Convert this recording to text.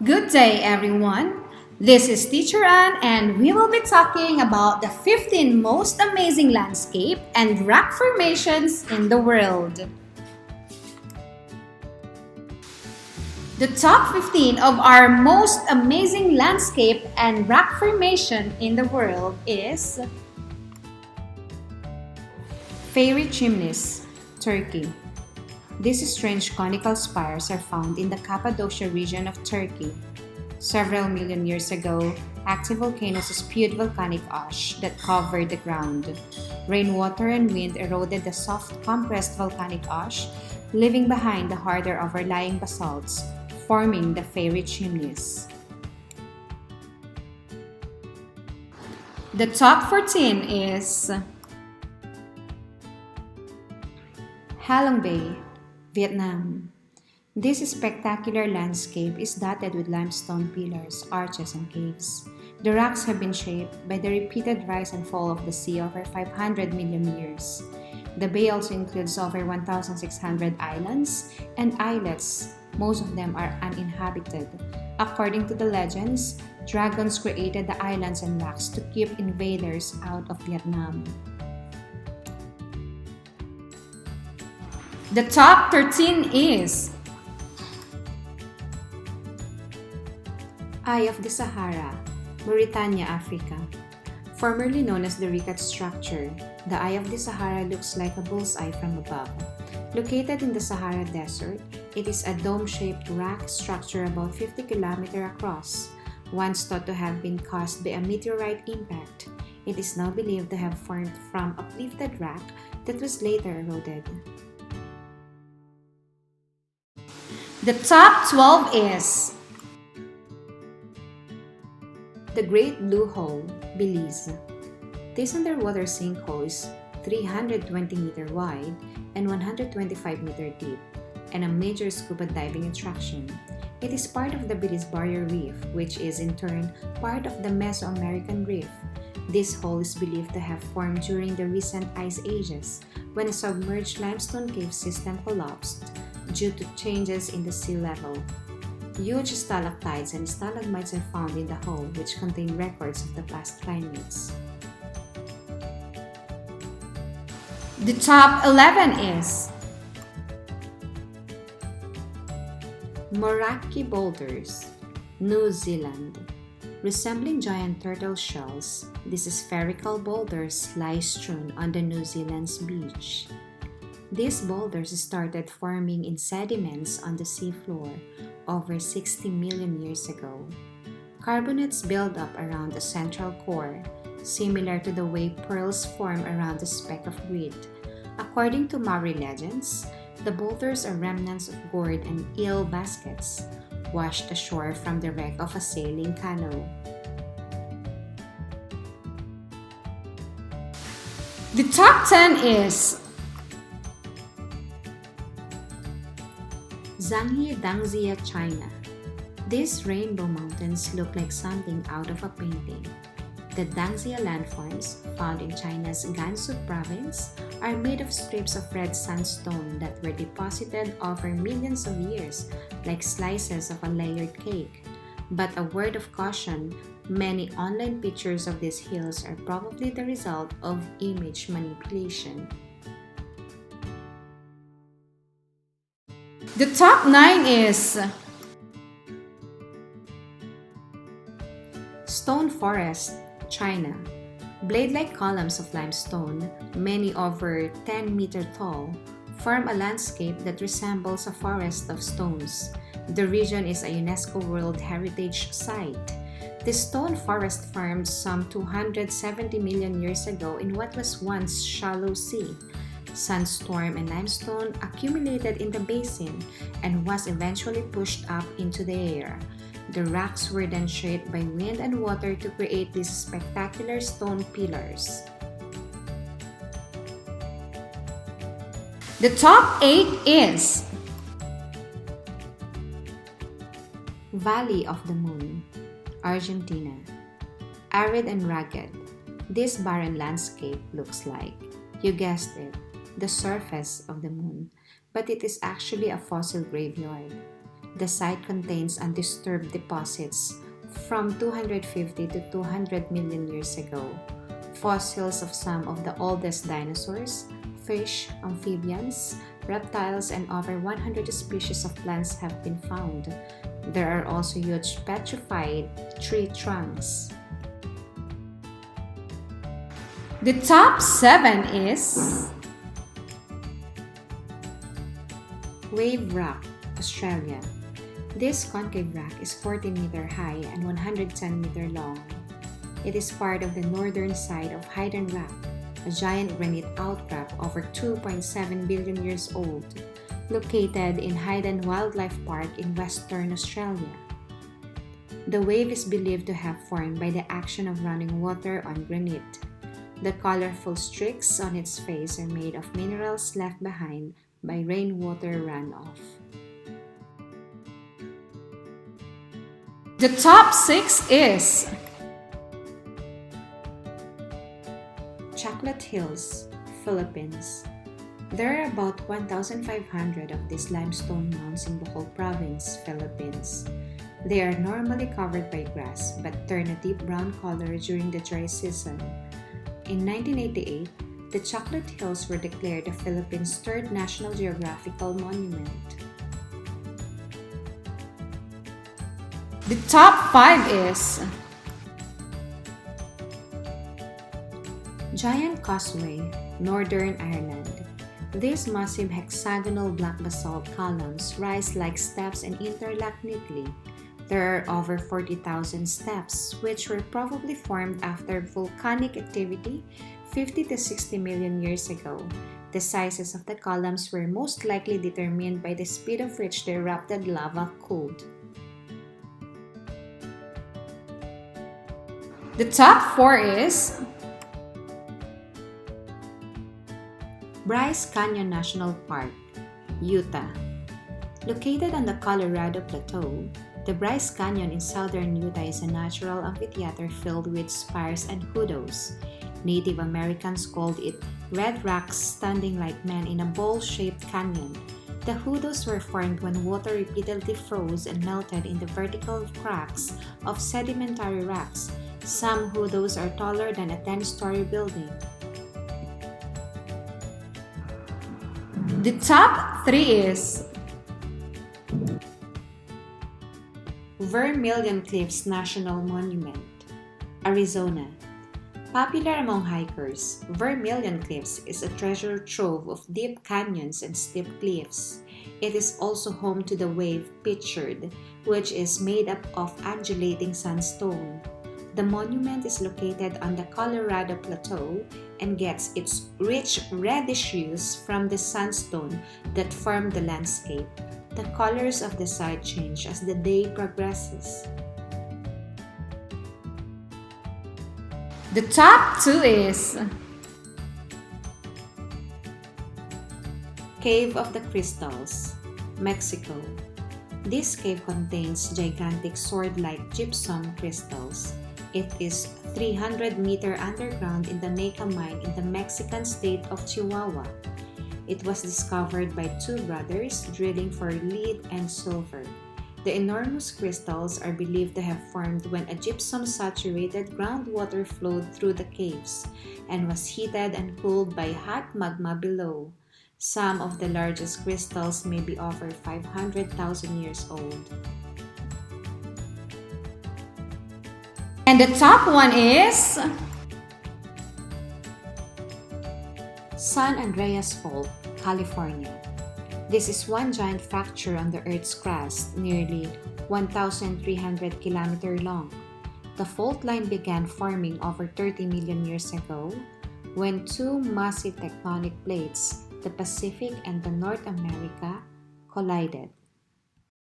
Good day, everyone. This is Teacher Ann, and we will be talking about the 15 most amazing landscape and rock formations in the world. The top 15 of our most amazing landscape and rock formation in the world is Fairy Chimneys, Turkey. These strange conical spires are found in the Cappadocia region of Turkey. Several million years ago, active volcanoes spewed volcanic ash that covered the ground. Rainwater and wind eroded the soft, compressed volcanic ash, leaving behind the harder overlying basalts, forming the fairy chimneys. The top 14 is Halong Bay, Vietnam. This spectacular landscape is dotted with limestone pillars, arches, and caves. The rocks have been shaped by the repeated rise and fall of the sea over 500 million years. The bay also includes over 1,600 islands and islets. Most of them are uninhabited. According to the legends, dragons created the islands and rocks to keep invaders out of Vietnam. The top 13 is Eye of the Sahara, Mauritania, Africa. Formerly known as the Rikat structure, the Eye of the Sahara looks like a bullseye from above. Located in the Sahara Desert, it is a dome-shaped rock structure about 50 km across. Once thought to have been caused by a meteorite impact, it is now believed to have formed from uplifted rock that was later eroded. The top 12 is the Great Blue Hole, Belize. This underwater sinkhole is 320 meter wide and 125 meter deep, and a major scuba diving attraction. It is part of the Belize Barrier Reef, which is in turn part of the Mesoamerican Reef. This hole is believed to have formed during the recent ice ages, when a submerged limestone cave system collapsed due to changes in the sea level. Huge stalactites and stalagmites are found in the hole, which contain records of the past climates. The top 11 is Moeraki Boulders, New Zealand. Resembling giant turtle shells, these spherical boulders lie strewn on the New Zealand's beach. These boulders started forming in sediments on the seafloor over 60 million years ago. Carbonates build up around a central core, similar to the way pearls form around a speck of grit. According to Maori legends, the boulders are remnants of gourd and eel baskets, washed ashore from the wreck of a sailing canoe. The top 10 is Zhangye, Danxia, China. These rainbow mountains look like something out of a painting. The Danxia landforms, found in China's Gansu province, are made of strips of red sandstone that were deposited over millions of years, like slices of a layered cake. But a word of caution, many online pictures of these hills are probably the result of image manipulation. The top 9 is Stone Forest, China. Blade-like columns of limestone, many over 10 meters tall, form a landscape that resembles a forest of stones. The region is a UNESCO World Heritage Site. The stone forest formed some 270 million years ago in what was once shallow sea. Sandstorm and limestone accumulated in the basin and was eventually pushed up into the air. The rocks were then shaped by wind and water to create these spectacular stone pillars. The top 8 is Valley of the Moon, Argentina. Arid and rugged, this barren landscape looks like, you guessed it, the surface of the moon, but it is actually a fossil graveyard. The site contains undisturbed deposits from 250 to 200 million years ago, fossils of some of the oldest dinosaurs, fish, amphibians, reptiles, and over 100 species of plants have been found. There are also huge petrified tree trunks. The top 7 is Wave Rock, Australia. This concave rock is 14 meter high and 110 meter long. It is part of the northern side of Hayden Rock, a giant granite outcrop over 2.7 billion years old, located in Hayden Wildlife Park in Western Australia. The wave is believed to have formed by the action of running water on granite. The colorful streaks on its face are made of minerals left behind by rainwater runoff. The top 6 is Chocolate Hills, Philippines. There are about 1,500 of these limestone mounds in Bohol Province, Philippines. They are normally covered by grass but turn a deep brown color during the dry season. In 1988, the Chocolate Hills were declared the Philippines' third National Geographical Monument. The top 5 is Giant Causeway, Northern Ireland. These massive hexagonal black basalt columns rise like steps and interlock neatly. There are over 40,000 steps, which were probably formed after volcanic activity 50 to 60 million years ago. The sizes of the columns were most likely determined by the speed of which the erupted lava cooled. The top 4 is Bryce Canyon National Park, Utah. Located on the Colorado Plateau, the Bryce Canyon in southern Utah is a natural amphitheater filled with spires and hoodoes. Native Americans called it red rocks standing like men in a bowl-shaped canyon. The hoodoes were formed when water repeatedly froze and melted in the vertical cracks of sedimentary rocks. Some hoodoes are taller than a 10-story building. The top 3 is Vermillion Cliffs National Monument, Arizona. Popular among hikers, Vermillion Cliffs is a treasure trove of deep canyons and steep cliffs. It is also home to the wave pictured, which is made up of undulating sandstone. The monument is located on the Colorado Plateau and gets its rich reddish hues from the sandstone that form the landscape. The colors of the site change as the day progresses. The top 2 is Cave of the Crystals, Mexico. This cave contains gigantic sword-like gypsum crystals. It is 300 meters underground in the Naka mine in the Mexican state of Chihuahua. It was discovered by 2 brothers drilling for lead and silver. The enormous crystals are believed to have formed when a gypsum-saturated groundwater flowed through the caves and was heated and cooled by hot magma below. Some of the largest crystals may be over 500,000 years old. And the top 1 is San Andreas Fault, California. This is one giant fracture on the Earth's crust, nearly 1,300 kilometers long. The fault line began forming over 30 million years ago when 2 massive tectonic plates, the Pacific and the North America, collided.